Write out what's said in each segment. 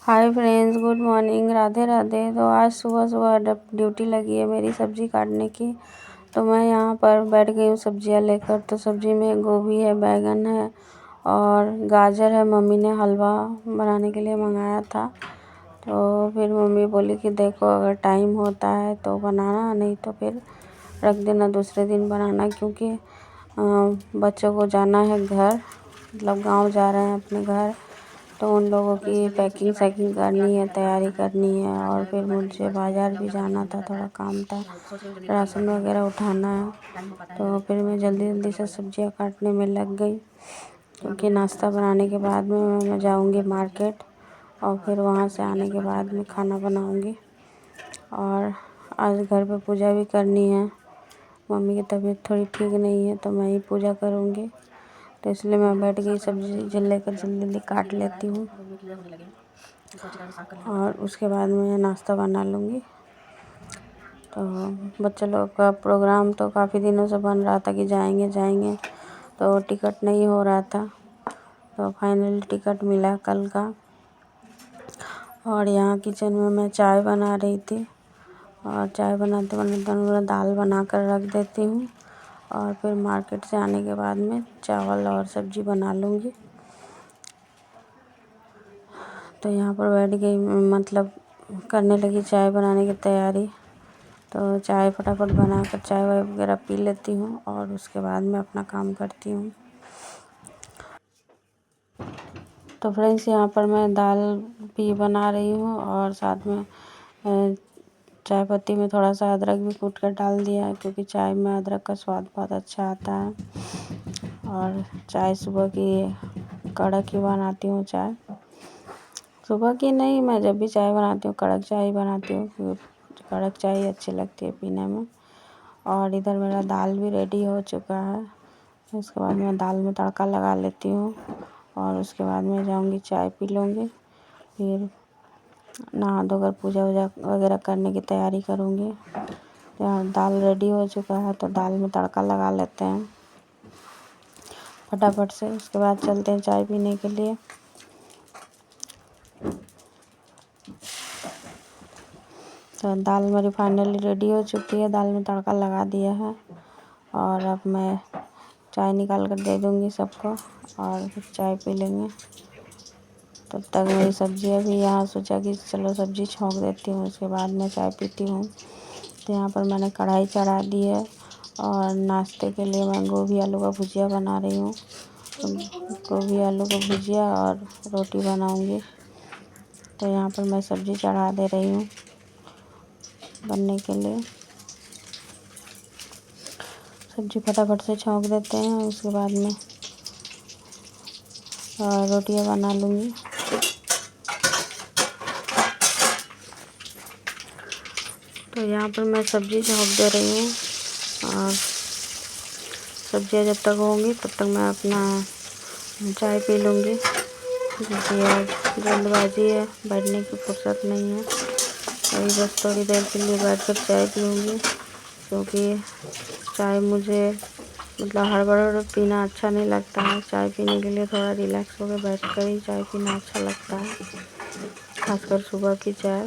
Hi friends, good morning, Radhe Radhe. तो आज सुबह सुबह ड्यूटी लगी है मेरी सब्ज़ी काटने की। तो मैं यहाँ पर बैठ गई हूँ सब्जियाँ लेकर। तो सब्ज़ी में गोभी है, बैंगन है और गाजर है। मम्मी ने हलवा बनाने के लिए मंगाया था। तो फिर मम्मी बोली कि देखो अगर टाइम होता है तो बनाना, नहीं तो फिर रख देना, दूसरे दिन बनाना, क्योंकि बच्चों को जाना है घर, मतलब गाँव जा रहे हैं अपने घर। तो उन लोगों की पैकिंग शैकिंग करनी है, तैयारी करनी है। और फिर मुझे बाज़ार भी जाना था, थोड़ा काम था, राशन वगैरह उठाना है। तो फिर मैं जल्दी जल्दी से सब्जियां काटने में लग गई, क्योंकि नाश्ता बनाने के बाद में मैं जाऊंगी मार्केट और फिर वहां से आने के बाद में खाना बनाऊंगी। और आज घर पे पूजा भी करनी है। मम्मी की तबीयत थोड़ी ठीक नहीं है तो मैं ही पूजा करूंगी। तो इसलिए मैं बैठ गई, सब्जी लेकर जल्दी जल्दी काट लेती हूँ और उसके बाद मैं नाश्ता बना लूँगी। तो बच्चे लोग का प्रोग्राम तो काफ़ी दिनों से बन रहा था कि जाएंगे जाएंगे, तो टिकट नहीं हो रहा था। तो फाइनली टिकट मिला कल का। और यहाँ किचन में मैं चाय बना रही थी, और चाय बनाते बनाते मैं दाल बना कर रख देती हूँ। और फिर मार्केट से आने के बाद में चावल और सब्ज़ी बना लूँगी। तो यहाँ पर बैठ गई, मतलब करने लगी चाय बनाने की तैयारी। तो चाय फटाफट बनाकर चाय वाय वगैरह पी लेती हूँ और उसके बाद में अपना काम करती हूँ। तो फ्रेंड्स, यहाँ पर मैं दाल भी बना रही हूँ और साथ में चाय पत्ती में थोड़ा सा अदरक भी कूट कर डाल दिया है, क्योंकि चाय में अदरक का स्वाद बहुत अच्छा आता है। और चाय सुबह की कड़क ही बनाती हूँ चाय। सुबह की नहीं, मैं जब भी चाय बनाती हूँ कड़क चाय ही बनाती हूँ, क्योंकि कड़क चाय ही अच्छी लगती है पीने में। और इधर मेरा दाल भी रेडी हो चुका है। उसके बाद मैं दाल में तड़का लगा लेती हूँ और उसके बाद मैं जाऊँगी चाय पी लूँगी। फिर नहा धोकर पूजा वूजा वगैरह करने की तैयारी करूँगी। यहाँ दाल रेडी हो चुका है, तो दाल में तड़का लगा लेते हैं फटाफट से। उसके बाद चलते हैं चाय पीने के लिए। तो दाल मेरी फाइनली रेडी हो चुकी है, दाल में तड़का लगा दिया है। और अब मैं चाय निकाल कर दे दूँगी सबको और फिर चाय पी लेंगे। तब तक मेरी सब्जियाँ भी, यहाँ सोचा कि चलो सब्ज़ी छौंक देती हूँ, उसके बाद मैं चाय पीती हूँ। तो यहाँ पर मैंने कढ़ाई चढ़ा दी है और नाश्ते के लिए मैं गोभी आलू का भुजिया बना रही हूँ। तो गोभी आलू का भुजिया और रोटी बनाऊँगी। तो यहाँ पर मैं सब्ज़ी चढ़ा दे रही हूँ बनने के लिए। सब्ज़ी फटाफट से छौंक देते हैं, उसके बाद में रोटियां बना लूँगी। तो यहाँ पर मैं सब्ज़ी छौंक दे रही हूँ और सब्ज़ियाँ जब तक होंगी तब तक मैं अपना चाय पी लूँगी, क्योंकि आज जल्दबाजी है, बैठने की फुर्सत नहीं है। अभी बस थोड़ी देर के लिए बैठकर चाय पीऊँगी, क्योंकि चाय मुझे मतलब हड़बड़ पीना अच्छा नहीं लगता है। चाय पीने के लिए थोड़ा रिलैक्स होकर बैठकर ही चाय पीना अच्छा लगता है, खासकर सुबह की चाय।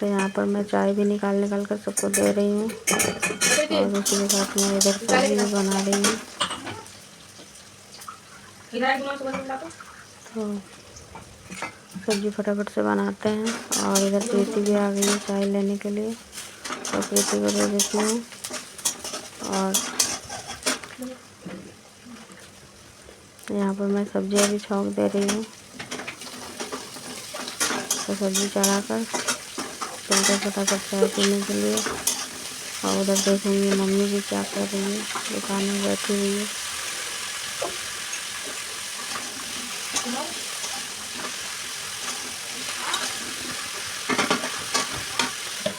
तो यहाँ पर मैं चाय भी निकाल कर सबको दे रही हूँ और उसी के साथ मैं इधर सब्ज़ी भी बना रही हूँ। तो सब्ज़ी फटाफट से बनाते हैं। और इधर प्रीति भी आ गई है चाय लेने के लिए, तो प्रीति को दे देती हूँ। और यहाँ पर मैं सब्जियाँ भी छौंक दे रही हूँ। तो सब्ज़ी चढ़ाकर चलते फटाफट चाय पीने के लिए। और उधर देखूँगी मम्मी भी क्या कर रही है, दुकान में बैठी हुई है।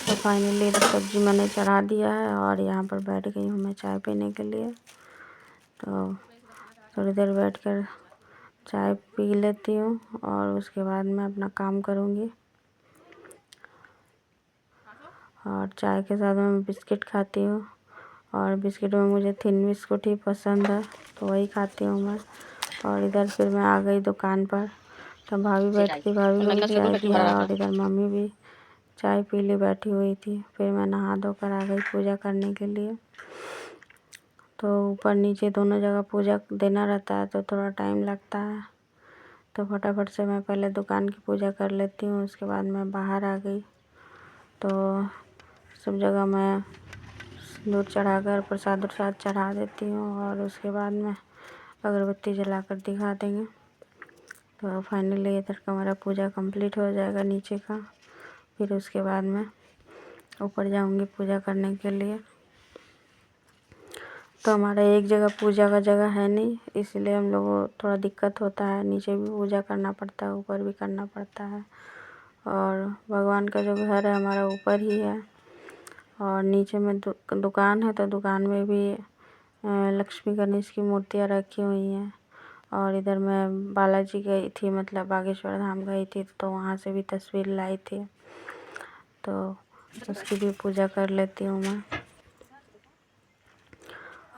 तो फाइनली इधर सब्ज़ी मैंने चढ़ा दिया है और यहाँ पर बैठ गई हूँ मैं चाय पीने के लिए। तो थोड़ी देर बैठकर चाय पी लेती हूँ और उसके बाद मैं अपना काम करूँगी। और चाय के साथ मैं बिस्किट खाती हूँ, और बिस्किट में मुझे थिन बिस्कुट ही पसंद है, तो वही खाती हूँ मैं। और इधर फिर मैं आ गई दुकान पर। तो भाभी बैठ के भाभी को भी चाय दिया और इधर मम्मी भी चाय पी ली बैठी हुई थी। फिर मैं नहा धोकर आ गई पूजा करने के लिए। तो ऊपर नीचे दोनों जगह पूजा देना रहता है तो थोड़ा टाइम लगता है। तो फटाफट से मैं पहले दुकान की पूजा कर लेती हूँ, उसके बाद मैं बाहर आ गई। तो सब जगह मैं दूध चढ़ाकर प्रसाद उरसाद चढ़ा देती हूँ और उसके बाद में अगरबत्ती जलाकर दिखा देंगे। तो फाइनली इधर का हमारा पूजा कंप्लीट हो जाएगा नीचे का। फिर उसके बाद मैं ऊपर जाऊंगी पूजा करने के लिए। तो हमारा एक जगह पूजा का जगह है नहीं, इसलिए हम लोगों को थोड़ा दिक्कत होता है। नीचे भी पूजा करना पड़ता है, ऊपर भी करना पड़ता है। और भगवान का जो घर है हमारा ऊपर ही है और नीचे में दुकान है। तो दुकान में भी लक्ष्मी गणेश की मूर्तियाँ रखी हुई हैं। और इधर मैं बालाजी गई थी, मतलब बागेश्वर धाम गई थी, तो वहाँ से भी तस्वीर लाई थी, तो उसकी भी पूजा कर लेती हूँ मैं।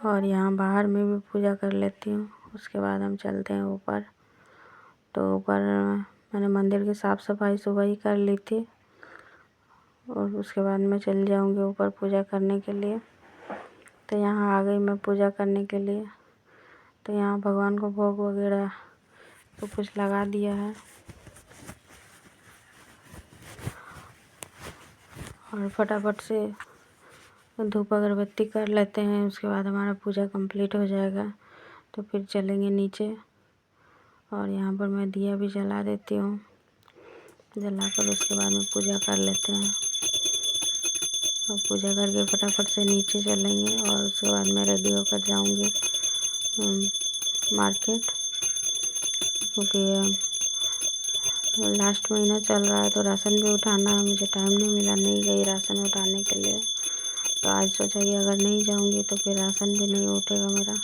और यहाँ बाहर में भी पूजा कर लेती हूँ। उसके बाद हम चलते हैं ऊपर। तो ऊपर मैंने मंदिर की साफ़ सफाई सुबह ही कर ली थी और उसके बाद मैं चल जाऊँगी ऊपर पूजा करने के लिए। तो यहाँ आ गई मैं पूजा करने के लिए। तो यहाँ भगवान को भोग वगैरह तो कुछ लगा दिया है और फटाफट से धूप अगरबत्ती कर लेते हैं। उसके बाद हमारा पूजा कंप्लीट हो जाएगा। तो फिर चलेंगे नीचे और यहाँ पर मैं दिया भी जला देती हूँ। जलाकर उसके बाद में पूजा कर लेते हैं और पूजा करके फटाफट से नीचे चलेंगे। और उसके बाद मैं रेडी होकर जाऊँगी मार्केट, क्योंकि लास्ट महीना चल रहा है तो राशन भी उठाना है। मुझे टाइम नहीं मिला, नहीं गई राशन उठाने के लिए। तो आज सोचा कि अगर नहीं जाऊंगी तो फिर राशन भी नहीं उठेगा मेरा,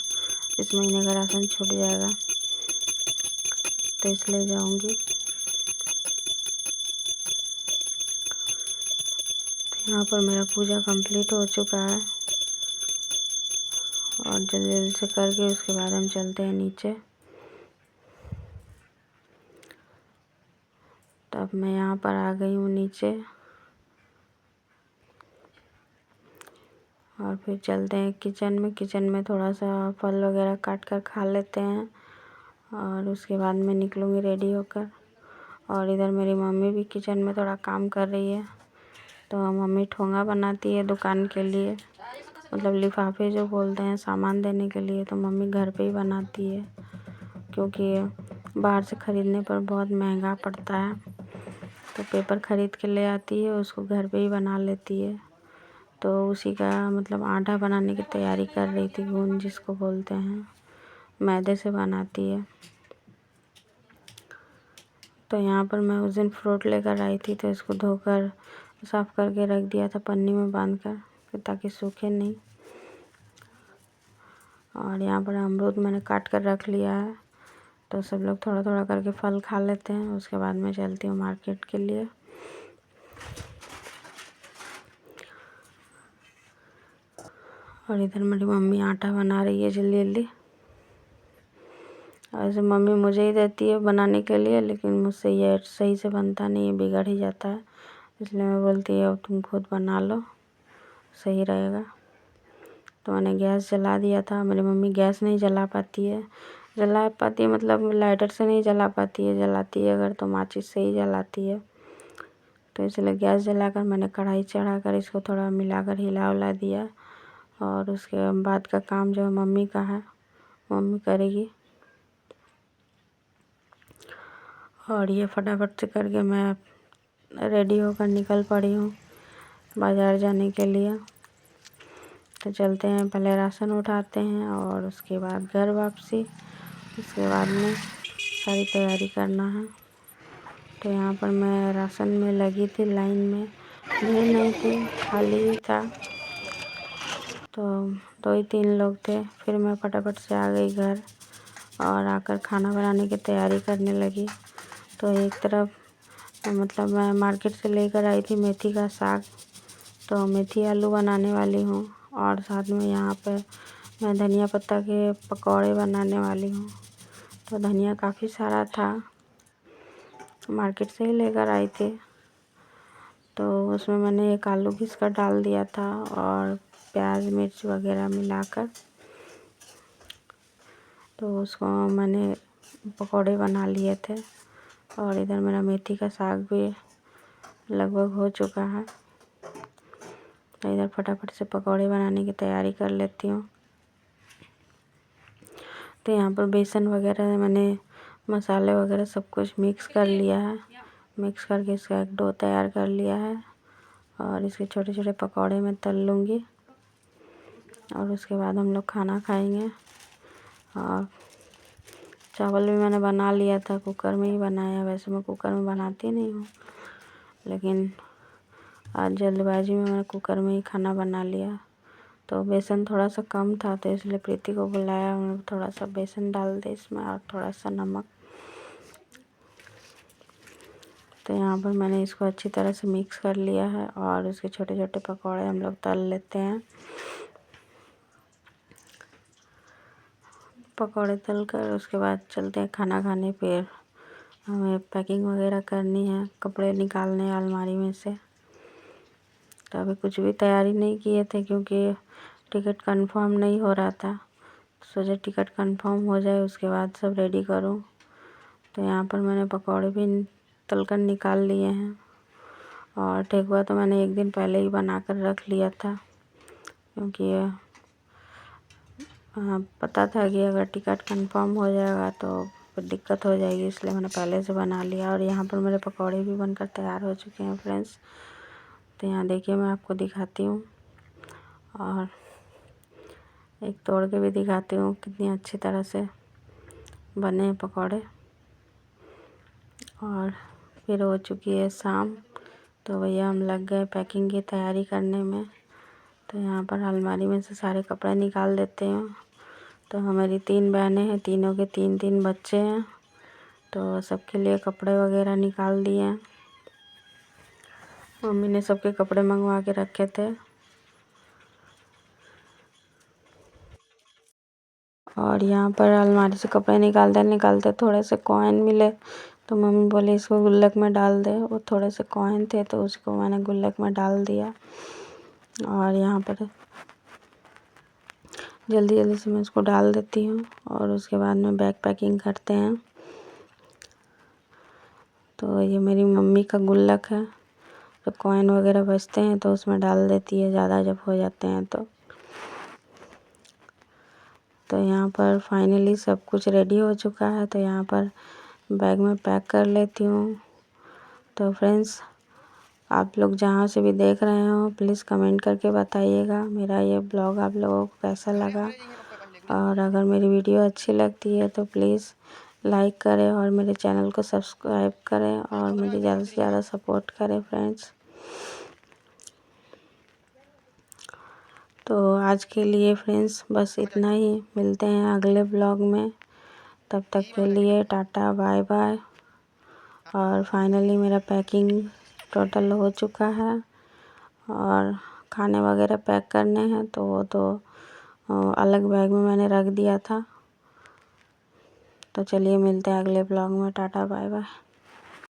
इस महीने का राशन छूट जाएगा, तो इसलिए जाऊंगी। तो यहाँ पर मेरा पूजा कंप्लीट हो चुका है और जल्दी जल्दी से करके उसके बाद हम चलते हैं नीचे। तो अब मैं यहाँ पर आ गई हूँ नीचे और फिर चलते हैं किचन में। किचन में थोड़ा सा फल वगैरह काट कर खा लेते हैं और उसके बाद मैं निकलूँगी रेडी होकर। और इधर मेरी मम्मी भी किचन में थोड़ा काम कर रही है। तो मम्मी ठोंगा बनाती है दुकान के लिए, मतलब लिफाफे जो बोलते हैं सामान देने के लिए। तो मम्मी घर पे ही बनाती है, क्योंकि बाहर से ख़रीदने पर बहुत महंगा पड़ता है। तो पेपर ख़रीद के ले आती है, उसको घर पे ही बना लेती है। तो उसी का मतलब आटा बनाने की तैयारी कर रही थी, गूंद जिसको बोलते हैं, मैदे से बनाती है। तो यहाँ पर मैं उस दिन फ्रूट लेकर आई थी, तो इसको धोकर साफ़ करके रख दिया था पन्नी में बांध कर, ताकि सूखे नहीं। और यहाँ पर अमरूद मैंने काट कर रख लिया है। तो सब लोग थोड़ा थोड़ा करके फल खा लेते हैं। उसके बाद मैं चलती हूँ मार्केट के लिए। और इधर मेरी मम्मी आटा बना रही है जल्दी जल्दी। वैसे मम्मी मुझे ही देती है बनाने के लिए, लेकिन मुझसे ये सही से बनता नहीं है, बिगड़ ही जाता है। इसलिए मैं बोलती है अब तुम खुद बना लो, सही रहेगा। तो मैंने गैस जला दिया था। मेरी मम्मी गैस नहीं जला पाती है, मतलब लाइटर से नहीं जला पाती है। जलाती है अगर तो माचिस से ही जलाती है। तो इसलिए गैस जलाकर मैंने कढ़ाई चढ़ाकर इसको थोड़ा मिलाकर हिला उला दिया। और उसके बाद का काम जो है मम्मी का है, मम्मी करेगी। और ये फटाफट से करके मैं रेडी होकर निकल पड़ी हूँ बाज़ार जाने के लिए। तो चलते हैं, पहले राशन उठाते हैं और उसके बाद घर वापसी। उसके बाद में सारी तैयारी करना है। तो यहाँ पर मैं राशन में लगी थी लाइन में, भीड़ नहीं थी, खाली ही था। तो 2 ही 3 लोग थे। फिर मैं फटाफट से आ गई घर और आकर खाना बनाने की तैयारी करने लगी। तो एक तरफ मतलब मैं मार्केट से लेकर आई थी मेथी का साग, तो मेथी आलू बनाने वाली हूँ। और साथ में यहाँ पे मैं धनिया पत्ता के पकौड़े बनाने वाली हूँ। तो धनिया काफ़ी सारा था मार्केट से ही लेकर आई थी। तो उसमें मैंने एक आलू घिस कर डाल दिया था और प्याज मिर्च वगैरह मिलाकर, तो उसको मैंने पकौड़े बना लिए थे। और इधर मेरा मेथी का साग भी लगभग हो चुका है। तो इधर फटाफट से पकौड़े बनाने की तैयारी कर लेती हूँ। तो यहाँ पर बेसन वगैरह मैंने मसाले वगैरह सब कुछ मिक्स कर लिया है। मिक्स करके इसका एक डो तैयार कर लिया है और इसके छोटे छोटे पकौड़े मैं तल लूँगी और उसके बाद हम लोग खाना खाएंगे। और चावल भी मैंने बना लिया था, कुकर में ही बनाया। वैसे मैं कुकर में बनाती नहीं हूँ, लेकिन आज जल्दबाजी में मैंने कुकर में ही खाना बना लिया। तो बेसन थोड़ा सा कम था, तो इसलिए प्रीति को बुलाया, उन्होंने थोड़ा सा बेसन डाल दे इसमें और थोड़ा सा नमक। तो यहाँ पर मैंने इसको अच्छी तरह से मिक्स कर लिया है और उसके छोटे छोटे पकौड़े हम लोग तल लेते हैं। पकौड़े तल कर उसके बाद चलते हैं खाना खाने। फिर हमें पैकिंग वगैरह करनी है, कपड़े निकालने हैं अलमारी में से। तो अभी कुछ भी तैयारी नहीं किए थे क्योंकि टिकट कंफर्म नहीं हो रहा था। सोचा टिकट कंफर्म हो जाए उसके बाद सब रेडी करूं। तो यहाँ पर मैंने पकौड़े भी तल कर निकाल लिए हैं और ठेकुआ तो मैंने एक दिन पहले ही बना कर रख लिया था, क्योंकि पता था कि अगर टिकट कंफर्म हो जाएगा तो फिर दिक्कत हो जाएगी, इसलिए मैंने पहले से बना लिया। और यहाँ पर मेरे पकौड़े भी बनकर तैयार हो चुके हैं फ्रेंड्स। तो यहाँ देखिए मैं आपको दिखाती हूँ और एक तोड़ के भी दिखाती हूँ कितनी अच्छी तरह से बने हैं पकौड़े। और फिर हो चुकी है शाम, तो भैया हम लग गए पैकिंग की तैयारी करने में। तो यहाँ पर अलमारी में से सारे कपड़े निकाल देते हैं। तो हमारी 3 बहनें हैं, तीनों के 3-3 बच्चे हैं, तो सबके लिए कपड़े वगैरह निकाल दिए हैं। मम्मी ने सबके कपड़े मंगवा के रखे थे। और यहाँ पर अलमारी से कपड़े निकालते निकालते थोड़े से कॉइन मिले, तो मम्मी बोली इसको गुल्लक में डाल दे। वो थोड़े से कॉइन थे तो उसको मैंने गुल्लक में डाल दिया। और यहाँ पर जल्दी जल्दी से मैं इसको डाल देती हूँ और उसके बाद में बैग पैकिंग करते हैं। तो ये मेरी मम्मी का गुल्लक है, तो कॉइन वगैरह बचते हैं तो उसमें डाल देती है, ज़्यादा जब हो जाते हैं तो यहाँ पर फाइनली सब कुछ रेडी हो चुका है। तो यहाँ पर बैग में पैक कर लेती हूँ। तो फ्रेंड्स, आप लोग जहाँ से भी देख रहे हो प्लीज़ कमेंट करके बताइएगा मेरा ये ब्लॉग आप लोगों को कैसा लगा। और अगर मेरी वीडियो अच्छी लगती है तो प्लीज़ लाइक करें और मेरे चैनल को सब्सक्राइब करें और मुझे ज़्यादा से ज़्यादा सपोर्ट करें फ्रेंड्स। तो आज के लिए फ्रेंड्स बस इतना ही। मिलते हैं अगले ब्लॉग में, तब तक के लिए टाटा बाय बाय। और फाइनली मेरा पैकिंग टोटल हो चुका है और खाने वगैरह पैक करने हैं, तो वो तो अलग बैग में मैंने रख दिया था। तो चलिए मिलते हैं अगले ब्लॉग में। Ta ta bye bye.